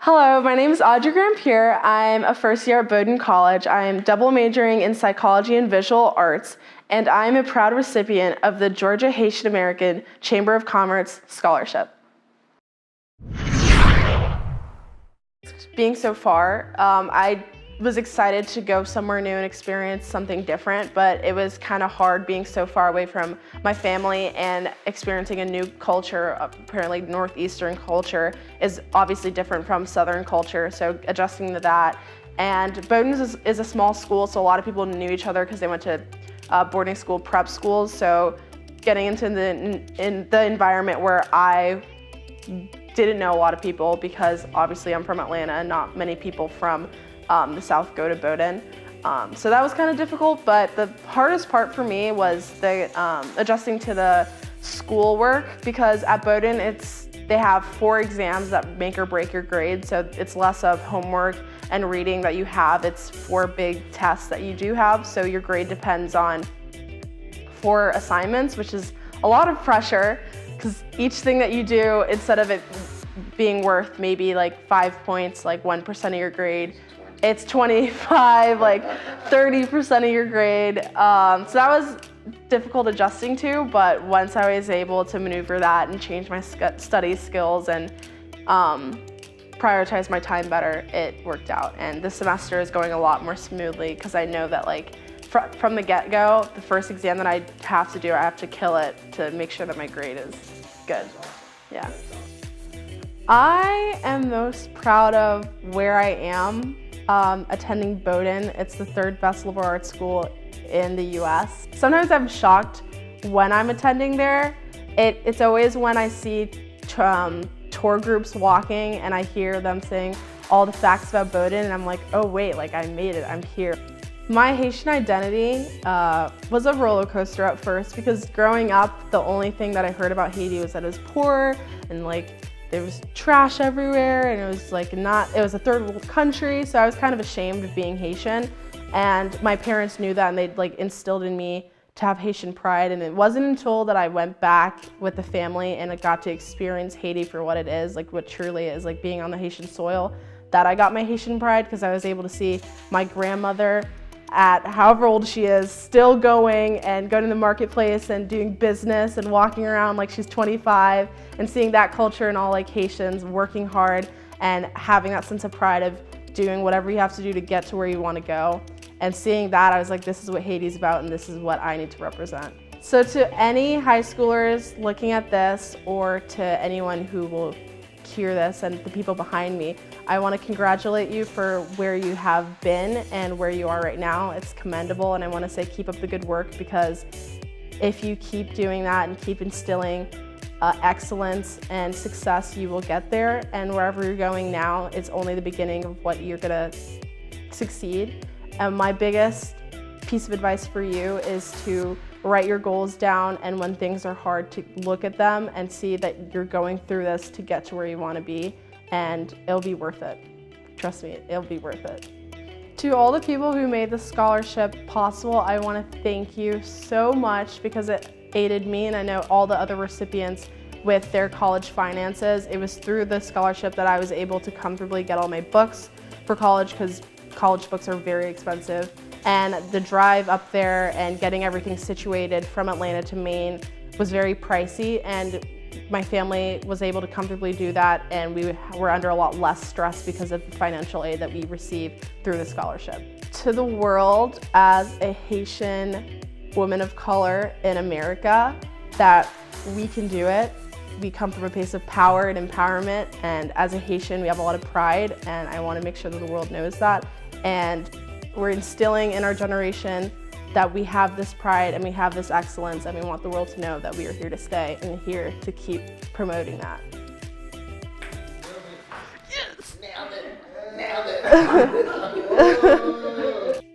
Hello, my name is Audree Grand'Pierre. I'm a first year at Bowdoin College. I'm double majoring in psychology and visual arts, and I'm a proud recipient of the Georgia Haitian-American Chamber of Commerce Scholarship. Being so far, I was excited to go somewhere new and experience something different, but it was kind of hard being so far away from my family and experiencing a new culture. Apparently Northeastern culture is obviously different from Southern culture, so adjusting to that. And Bowdoin is a small school, so a lot of people knew each other because they went to boarding school prep schools, so getting into the environment where I didn't know a lot of people, because obviously I'm from Atlanta and not many people from the South go to Bowdoin. So that was kind of difficult, but the hardest part for me was the adjusting to the schoolwork, because at Bowdoin they have 4 exams that make or break your grade, so it's less of homework and reading that you have, it's 4 big tests that you do have, so your grade depends on 4 assignments, which is a lot of pressure, because each thing that you do, instead of it being worth maybe like 5 points, like 1% of your grade, it's 25, like 30% of your grade. So that was difficult adjusting to, but once I was able to maneuver that and change my study skills and prioritize my time better, it worked out. And this semester is going a lot more smoothly, because I know that like from the get-go, the first exam that I have to do, I have to kill it to make sure that my grade is good. Yeah. I am most proud of where I am attending Bowdoin. It's the 3rd best liberal arts school in the US. Sometimes I'm shocked when I'm attending there. It's always when I see tour groups walking and I hear them saying all the facts about Bowdoin, and I'm like, oh wait, like I made it, I'm here. My Haitian identity was a roller coaster at first, because growing up, the only thing that I heard about Haiti was that it was poor and like there was trash everywhere, and it was like it was a 3rd world country, so I was kind of ashamed of being Haitian. And my parents knew that, and they'd like instilled in me to have Haitian pride. And it wasn't until that I went back with the family and I got to experience Haiti for what it is, like what truly is, like being on the Haitian soil, that I got my Haitian pride, because I was able to see my grandmother at however old she is, still going and going to the marketplace and doing business and walking around like she's 25, and seeing that culture and all like Haitians working hard and having that sense of pride of doing whatever you have to do to get to where you want to go. And seeing that, I was like, this is what Haiti's about, and this is what I need to represent. So to any high schoolers looking at this, or to anyone who will hear this and the people behind me, I want to congratulate you for where you have been and where you are right now. It's commendable, and I want to say keep up the good work, because if you keep doing that and keep instilling excellence and success, you will get there. And wherever you're going now, it's only the beginning of what you're gonna succeed. And my biggest piece of advice for you is to write your goals down, and when things are hard, to look at them and see that you're going through this to get to where you want to be, and it'll be worth it. Trust me, it'll be worth it. To all the people who made the scholarship possible, I want to thank you so much, because it aided me, and I know all the other recipients with their college finances. It was through the scholarship that I was able to comfortably get all my books for college, because college books are very expensive. And the drive up there and getting everything situated from Atlanta to Maine was very pricey, and my family was able to comfortably do that, and we were under a lot less stress because of the financial aid that we received through the scholarship. To the world, as a Haitian woman of color in America, that we can do it. We come from a place of power and empowerment, and as a Haitian, we have a lot of pride, and I want to make sure that the world knows that. And we're instilling in our generation that we have this pride and we have this excellence, and we want the world to know that we are here to stay and here to keep promoting that. Yes! Nailed it! Nailed it!